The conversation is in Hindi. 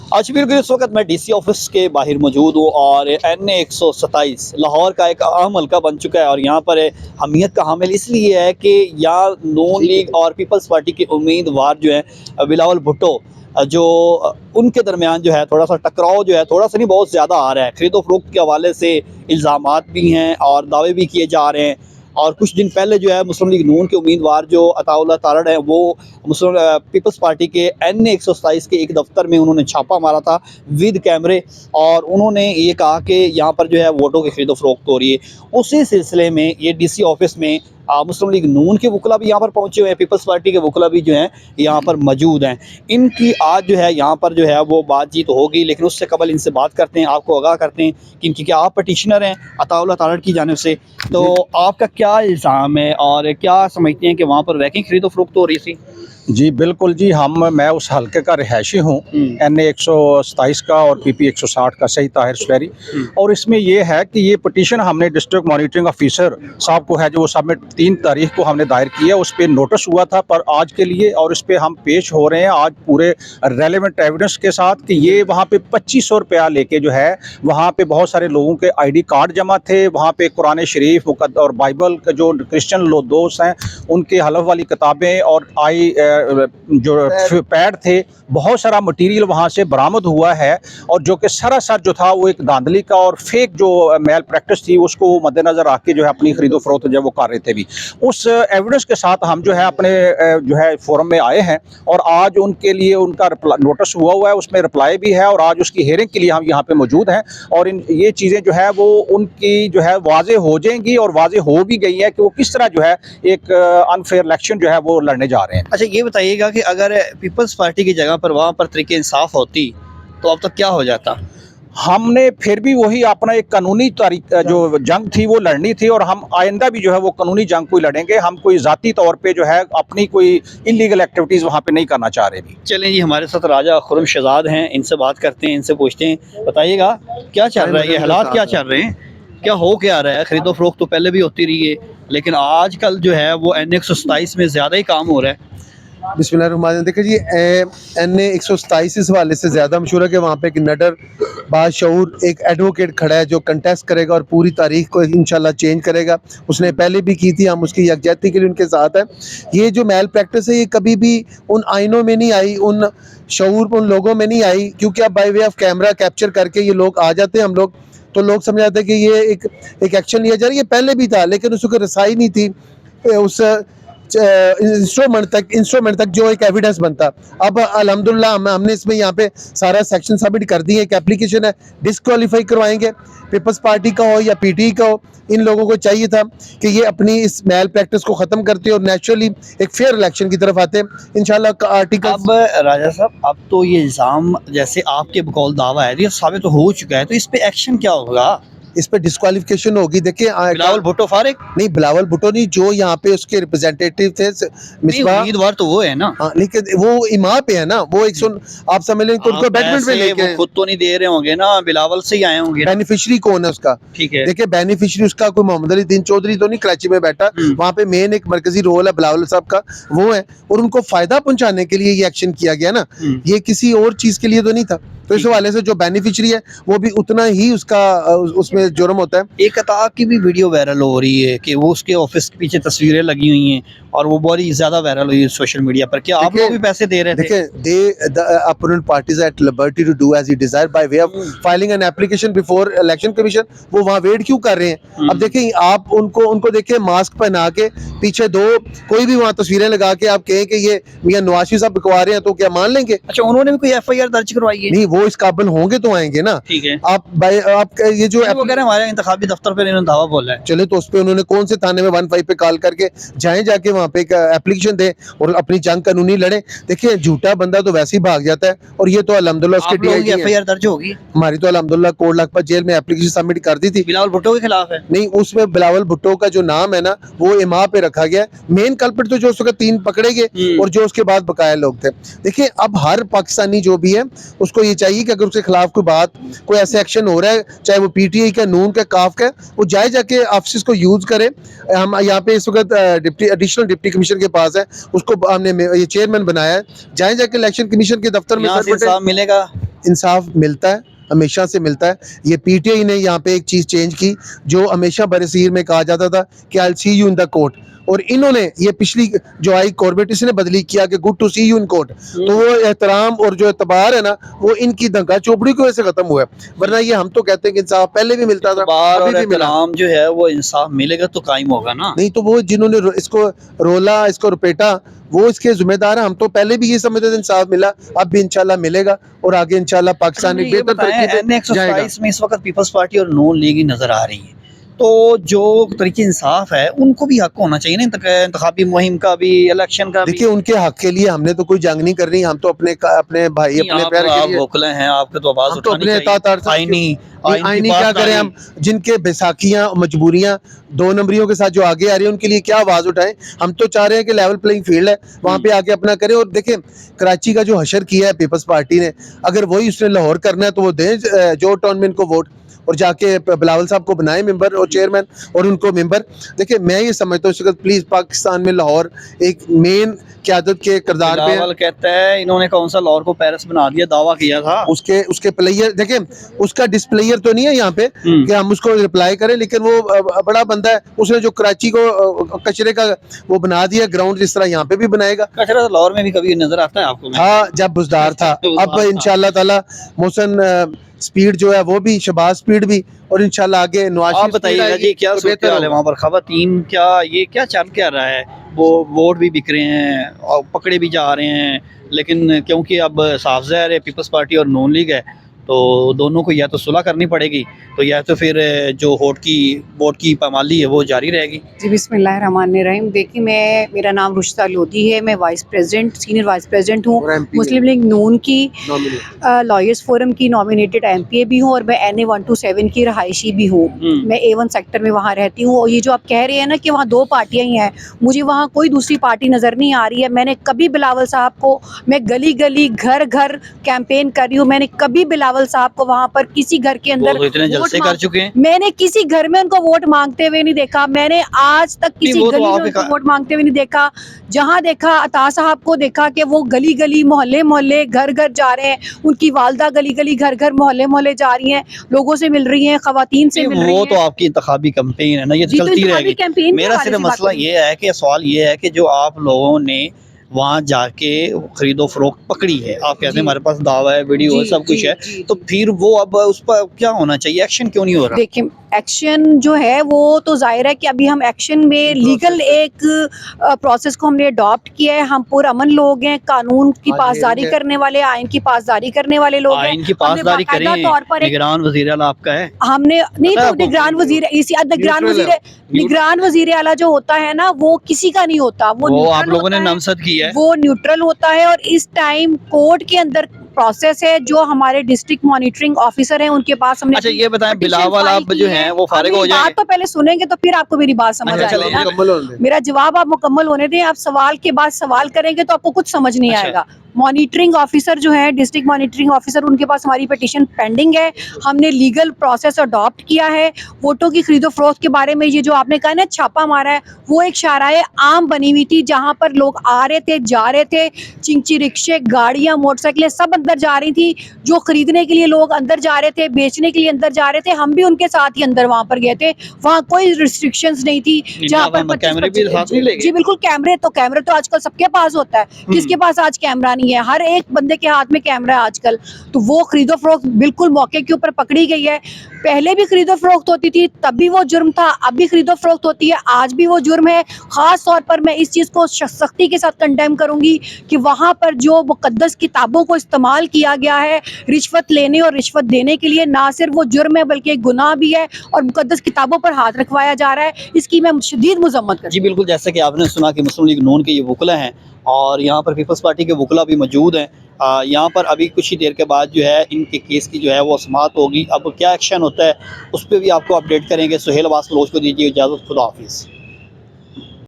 अजमेर के इस वक्त मैं डीसी ऑफिस के बाहर मौजूद हूँ और NA 127 लाहौर का एक अहम हल्का बन चुका है और यहाँ पर अहमियत का हामिल इसलिए है कि यहाँ नून लीग और पीपल्स पार्टी के उम्मीदवार जो हैं बिलावल भुट्टो जो उनके दरमियान जो है थोड़ा सा टकराव जो है थोड़ा सा नहीं बहुत ज़्यादा आ रहा है। खरीदो फरोख्त के हवाले से इल्ज़ामात भी हैं और दावे भी किए जा रहे हैं। और कुछ दिन पहले जो है मुस्लिम लीग नून के उम्मीदवार जो अताउल्लाह तारड़ हैं वो मुस्लिम पीपल्स पार्टी के NA 127 के एक दफ्तर में उन्होंने छापा मारा था विद कैमरे और उन्होंने ये कहा कि यहाँ पर जो है वोटों की खरीदो फरोख्त हो रही है। उसी सिलसिले में ये DC ऑफिस में मुस्लिम लीग नून के वकला भी यहाँ पर पहुँचे हुए हैं, पीपल्स पार्टी के वकला भी जो हैं यहाँ पर मौजूद हैं। इनकी आज जो है यहाँ पर जो है वो बातचीत होगी, लेकिन उससे कबल इनसे बात करते हैं, आपको आगाह करते हैं कि इनकी क्या आप पटिशनर हैं अताउल्लाह तारड़ की जानिब से, तो आपका क्या इल्ज़ाम है और क्या समझते हैं कि वहाँ पर वैकिंग खरीदो फरोख्त हो रही थी? जी बिल्कुल जी, मैं उस हल्के का रिहायशी हूँ NA 127 का और PP 160 का सही ताहिर सुलैरी। और इसमें ये है कि ये पटिशन हमने डिस्ट्रिक्ट मॉनिटरिंग ऑफिसर साहब को है जो वो सबमिट 3 तारीख को हमने दायर किया। उस पर नोटिस हुआ था पर आज के लिए, और इस पर हम पेश हो रहे हैं आज पूरे रेलेवेंट एविडेंस के साथ कि ये वहाँ पे 2500 रुपया लेके जो है वहाँ पे बहुत सारे लोगों के ID कार्ड जमा थे, वहाँ पे कुरान शरीफ और बाइबल के जो क्रिश्चियन लोग दोस्त हैं उनके हलफ वाली किताबें और जो पैड थे, बहुत सारा मटेरियल वहाँ से बरामद हुआ है। और जो कि सरासर जो था वो एक धांधली का और फेक जो मेल प्रैक्टिस थी उसको मद्देनजर रख के जो है अपनी खरीदो फरोख्त जब वो कर रहे थे भी। उस एविडेंस के साथ हम जो है अपने जो है फोरम में आए हैं और आज उनके लिए उनका नोटिस हुआ है, उसमें रिप्लाई भी है और आज उसकी हेयरिंग के लिए हम यहाँ पे मौजूद हैं। और ये चीज़ें जो है वो उनकी जो है वाजे हो जाएंगी और वाजे हो भी गई है कि वो किस तरह जो है एक अनफेयर इलेक्शन जो है वो लड़ने जा रहे हैं। अच्छा, ये बताइएगा कि अगर पीपल्स पार्टी की जगह पर वहाँ पर तरीके इंसाफ होती तो अब तक क्या हो जाता? हमने फिर भी वही अपना एक कानूनी जो जंग थी वो लड़नी थी और हम आइंदा भी जो है वो कानूनी जंग को लड़ेंगे। हम कोई ज़ाती तौर पे जो है अपनी कोई इलीगल एक्टिविटीज़ वहाँ पे नहीं करना चाह रहे भी। चलें जी, हमारे साथ राजा खुर्रम शहजाद हैं, इनसे बात करते हैं, इनसे पूछते हैं, बताइएगा क्या चल रहा है, ये हालात क्या चल रहे हैं, क्या हो क्या रहा है? खरीदो फरोख्त तो पहले भी होती रही है लेकिन आजकल जो है वो NA 127 में ज़्यादा ही काम हो रहा है। बिस्मिल्लाहिर्रहमानिर्रहीम। देखिए जी, NA 127 इस हवाले से ज़्यादा मशहूर है कि वहाँ पे एक नडर बाशऊर एक एडवोकेट खड़ा है जो कंटेस्ट करेगा और पूरी तारीख को इंशाल्लाह चेंज करेगा। उसने पहले भी की थी, हम उसकी यकजहती के लिए उनके साथ हैं। ये जो मेल प्रैक्टिस है ये कभी भी उन आइनों में नहीं आई, उन शऊर उन लोगों में नहीं आई, क्योंकि अब by way of camera capture करके ये लोग आ जाते हैं। हम लोग तो लोग समझ जाते हैं कि ये एक एक्शन लिया जा रहा है। ये पहले भी था लेकिन उसको रसाई नहीं थी उस इंस्ट्रूमेंट तक जो एक एविडेंस बनता। अब अल्हम्दुलिल्लाह हमने इसमें यहाँ पे सारा सेक्शन सबमिट कर दिए। एक एप्लीकेशन है, डिस्क्वालीफाई करवाएंगे, पीपल्स पार्टी का हो या PTI का हो। इन लोगों को चाहिए था कि ये अपनी इस मेल प्रैक्टिस को ख़त्म करते और नेचुरली एक फेयर इलेक्शन की तरफ आते इंशाल्लाह। आर्टिकल अब राजा साहब, अब तो ये इल्ज़ाम जैसे आपके बकौल दावा है ये साबित तो हो चुका है, तो इस पे एक्शन क्या होगा? इस पर डिस्क्वालिफिकेशन होगी। देखिए बिलावल भुट्टो फारिग नहीं, बिलावल भुट्टो नहीं, जो यहाँ पे उसके रिप्रेजेंटेटिव थे मिसबा, उम्मीदवार तो वो है ना। हाँ, लेकिन वो इमाम पे है ना, वो एक आप समझ लें उनको बैटमेंट में लेके खुद तो नहीं दे रहे होंगे ना, बिलावल से ही आए होंगे। बेनिफिशियरी कौन है उसका? ठीक है, देखिए बेनिफिशियरी उसका कोई मोहम्मद अली दीन चौधरी तो नहीं कराची में बैठा, वहाँ पे मेन एक मरकजी रोल है बिलावल साहब का, वो है। और उनको फायदा पहुंचाने के लिए ये एक्शन किया गया ना, ये किसी और चीज के लिए तो नहीं था। तो इस हवाले से जो बेनिफिशियरी है वो भी उतना ही उसका उसमें जुर्म होता है। एक अता की भी वीडियो वायरल हो रही है कि वो उसके ऑफिस के पीछे तस्वीरें लगी हुई हैं और वो बहुत ही ज्यादा वायरल हुई है सोशल मीडिया पर। क्या आप लोग भी पैसे दे रहे थे? देखिए, the opponent parties are at liberty to do as he desire by way of filing an application before election commission। वो वहाँ वेट क्यों कर रहे हैं? अब देखिए, आप उनको देखिए मास्क पहना के पीछे कोई भी वहाँ तस्वीरें लगा के आप कहें कि ये मियां नवाज शरीफ साहब बिकवा रहे हैं तो क्या मान लेंगे? अच्छा, उन्होंने भी कोई FIR दर्ज करवाई है? नहीं, वो इस काबिल होंगे तो आएंगे ना। ठीक है, आप ये जो वो कह रहे हैं हमारे इंतखाबी दफ्तर पे इन्होंने दावा बोला है। चले तो उस पे उन्होंने कौन से थाने में 15 पे कॉल करके जाके वहाँ पे एक एप्लीकेशन दे और अपनी जंग कानूनी लड़े। देखिए, झूठा बंदा तो वैसे ही भाग जाता है और ये तो अल्हम्दुलिल्लाह उसके DIG FIR दर्ज होगी हमारी तो अल्हम्दुलिल्लाह कोट लखपत जेल में एप्लीकेशन सबमिट कर दी थी। बिलावल भुट्टो के खिलाफ है? नहीं, उसमें बिलावल भुट्टो का जो नाम है ना वो इमा पे रखा गया। मेन कल्प्रिट तो जो उसके 3 पकड़े गए और जो उसके बाद बकाया लोग थे। देखिए, अब हर पाकिस्तानी जो भी है उसको ये चाहिए कि अगर उसके खिलाफ कोई ऐसे एक्शन हो रहा है, चाहे वो PTI का, नून का, काफ का, वो जाके ऑफिस को यूज करे। हम यहाँ पे इस वक्त एडिशनल डिप्टी कमिश्नर के पास है, उसको हमने ये चेयरमैन बनाया है। जाके इलेक्शन कमीशन के दफ्तर में मिलेगा इंसाफ मिलता है, हमेशा से मिलता है। ये पीटीआई ने यहाँ पे एक चीज़ चेंज की, जो हमेशा बरसीर में कहा जाता था कि I will see you in the court, और इन्होंने ये पिछली जो आई कॉर्बेट इसने बदली किया कि good to see you in court. तो वो एहतराम और जो एतबार है ना, वो इनकी दंगा चोपड़ी की वजह से खत्म हुआ है, वरना ये हम तो कहते हैं कि इंसाफ पहले भी मिलता था, बार अभी और भी मिला। एहतराम जो है वो इंसाफ मिलेगा तो कायम होगा ना। नहीं तो वो जिन्होंने इसको रोला, इसको रुपेटा, वो इसके जिम्मेदार हैं। हम तो पहले भी ये समझते थे इंसाफ मिला, अब भी इंशाल्लाह मिलेगा, और आगे इंशाल्लाह पाकिस्तान एक बेहतर तरीके पे जाएगा। NA 127 में इस वक्त पीपल्स पार्टी और नून लीग ही नजर आ रही है, तो जो तरीके इंसाफ है उनको भी हक होना चाहिए ना, इंतखाबी मुहिम का भी, इलेक्शन का भी। देखिए उनके हक के लिए हमने तो कोई जंग नहीं कर रही, हम तो अपने भाई अपने आप, प्यार के आप लिए वोकले हैं, आपके तो आवाज हम तो उठानी अपने चाहिए। तातार आईनी क्या करें हम, जिनके बैसाखियां मजबूरियां 2 नंबरियों के साथ जो आगे आ रही है उनके लिए क्या आवाज उठाएं। हम तो चाह रहे हैं कि लेवल प्लेइंग फील्ड है, वहां पे आके अपना करें। और देखें कराची का जो हशर किया है पीपल्स पार्टी ने, अगर वही उसने लाहौर करना है तो वो दें जॉर्ज टाउन में इनको वोट, और जाके बिलावल साहब को बनाए मेंबर और चेयरमैन, और उनको मेंबर। देखिए मैं ये समझता हूँ प्लीज पाकिस्तान में लाहौर एक मेन क़यादत के किरदार पे बिलावल कहता है इन्होंने कौन सा लाहौर को पेरिस बना दिया, दावा किया था। उसके प्लेयर देखें, उसका डिस्प्लेयर तो नहीं है यहाँ पे कि हम उसको रिप्लाई करें, लेकिन वो बड़ा बंदा है, उसने जो कराची को कचरे का वो बना दिया ग्राउंड, जिस तरह यहाँ पे भी बनाएगा। कचरा तो लाहौर में भी कभी नजर आता है आपको? हाँ, जब बुजदार था। अब इंशाल्लाह ताला मोहसन स्पीड जो है वो भी, शहबाज स्पीड भी, और इंशाल्लाह आगे नवाज आप बताइएगा जी, क्या सूरत हाल है वहाँ पर? खवातीन क्या ये क्या चल क्या रहा है? वो वोट भी बिक रहे हैं और पकड़े भी जा रहे हैं, लेकिन क्योंकि अब साफ ज़ाहिर है पीपल्स पार्टी और नून लीग है, तो दोनों को या तो सुलह करनी पड़ेगी, तो या तो फिर जो वोट की पामाली है वो जारी रहेगी। जी बिस्मिल्लाहिर्रहमानिर्रहीम। देखिए मेरा नाम रुश्ता लोधी है, मैं सीनियर वाइस प्रेसिडेंट हूँ मुस्लिम लीग नून की, लॉयर्स फोरम की नॉमिनेटेड एमपीए भी हूँ, और मैं NA 127 की रहायशी भी हूँ। मैं A1 सेक्टर में वहाँ रहती हूँ। और ये जो आप कह रहे हैं ना कि वहाँ 2 पार्टियाँ ही हैं, मुझे वहाँ कोई दूसरी पार्टी नज़र नहीं आ रही है। मैंने कभी बिलावल साहब को, मैं गली गली घर घर कैंपेन कर रही हूँ, मैंने कभी बिलावल साहब को वहाँ पर किसी घर के अंदर वो तो इतने जलसे कर चुके हैं। मैंने किसी घर में उनको वोट मांगते हुए नहीं देखा, मैंने आज तक किसी वो तो गली में उनको वोट मांगते हुए नहीं देखा। जहाँ देखा अता साहब को देखा कि वो गली गली मोहल्ले मोहल्ले घर घर जा रहे हैं, उनकी वालदा गली गली घर घर मोहल्ले मोहल्ले जा रही हैं, लोगों से मिल रही हैं, खवातीन से मिल रही हैं। वो तो आपकी इंतखाबी कैंपेन है ना, ये जी, तो चलती इंतखाबी कैंपेन रहेगी। के मेरा हवाले सिर्फ से बात मसला करें। ये है कि सवाल ये है कि जो आप लोगों ने वहाँ जाके खरीदो फरोख्त पकड़ी है, आप कहते हैं हमारे पास दावा है, वीडियो है, जी, सब कुछ जी, है, जी, तो फिर वो अब उस पर क्या होना चाहिए? एक्शन क्यों नहीं हो रहा? देखिए एक्शन जो है वो तो जाहिर है कि अभी हम एक्शन में लीगल एक प्रोसेस को हमने अडॉप्ट किया है। हम पुरअमन लोग हैं, कानून की आज पासदारी hearing है। करने वाले, आइन की पासदारी करने वाले लोग हैं। आइन की हमने पासदारी बाकायदा करें, तौर पर एक निगरान वज़ीर आला आपका है। हमने नहीं पता है तो आपको? निगरान वजीर आला जो होता है ना, वो किसी का नहीं होता, वो आप न्यूट्रल लोगों ने होता है, नामजद किया है। वो न्यूट्रल होता है। और इस टाइम कोर्ट के अंदर प्रोसेस है, जो हमारे डिस्ट्रिक्ट मॉनिटरिंग ऑफिसर हैं उनके पास हमने अच्छा ये बताएं, petition बिलावल फाइल आप की जो है। हैं वो आप फारिग मेरी हो जाएंगे? बात तो पहले सुनेंगे तो फिर आपको मेरी बात समझ अच्छा, आएगी ना। मुकम्मल होने दें। मेरा जवाब आप मुकम्मल होने दें, आप सवाल के बाद सवाल करेंगे तो आपको कुछ समझ नहीं अच्छा। आएगा। मॉनिटरिंग ऑफिसर जो है, डिस्ट्रिक्ट मॉनिटरिंग ऑफिसर, उनके पास हमारी पिटीशन पेंडिंग है। हमने लीगल प्रोसेस अडॉप्ट किया है। वोटों की खरीदो फरोख्त के बारे में ये जो आपने कहा ना छापा मारा है, वो एक शाराए आम बनी हुई थी, जहाँ पर लोग आ रहे थे, जा रहे थे, चिंची रिक्शे, गाड़ियाँ, मोटरसाइकिलें सब अंदर जा रही थी। जो खरीदने के लिए लोग अंदर जा रहे थे, बेचने के लिए अंदर जा रहे थे, हम भी उनके साथ ही अंदर वहाँ पर गए थे। वहाँ कोई रिस्ट्रिक्शंस नहीं थी। जहाँ पर कैमरे भी साथ नहीं ले गए? जी बिल्कुल, कैमरे तो आजकल सबके पास होता है, किसके पास आज कैमरा नहीं है? हर एक बंदे के हाथ में कैमरा है आजकल। तो वो खरीदो फरोख्त बिल्कुल मौके के ऊपर पकड़ी गई है। पहले भी खरीदो फरोख्त होती थी, तब भी वो जुर्म था, अब भी खरीदो फरोख्त होती है, आज भी वो जुर्म है। खास तौर पर मैं इस चीज़ को सख्ती के साथ कंडेम करूंगी कि वहाँ पर जो मुकद्दस किताबों को इस्तेमाल किया गया है रिश्वत लेने और रिश्वत देने के लिए, ना सिर्फ वो जुर्म है बल्कि एक गुनाह भी है, और मुकद्दस किताबों पर हाथ रखवाया जा रहा है। इसकी मैं शदीद मजम्मत करती जी बिल्कुल, जैसे कि आपने सुना कि मुस्लिम लीग नून के ये वकला हैं और यहाँ पर पीपल्स पार्टी के वकला भी मौजूद हैं। यहाँ पर अभी कुछ ही देर के बाद जो है इनके केस की जो है वो समाअत होगी। अब क्या एक्शन होता है उस पर भी आपको अपडेट करेंगे। सुहेल अब्बास बलोच को दीजिए इजाज़त, खुदा हाफिज़।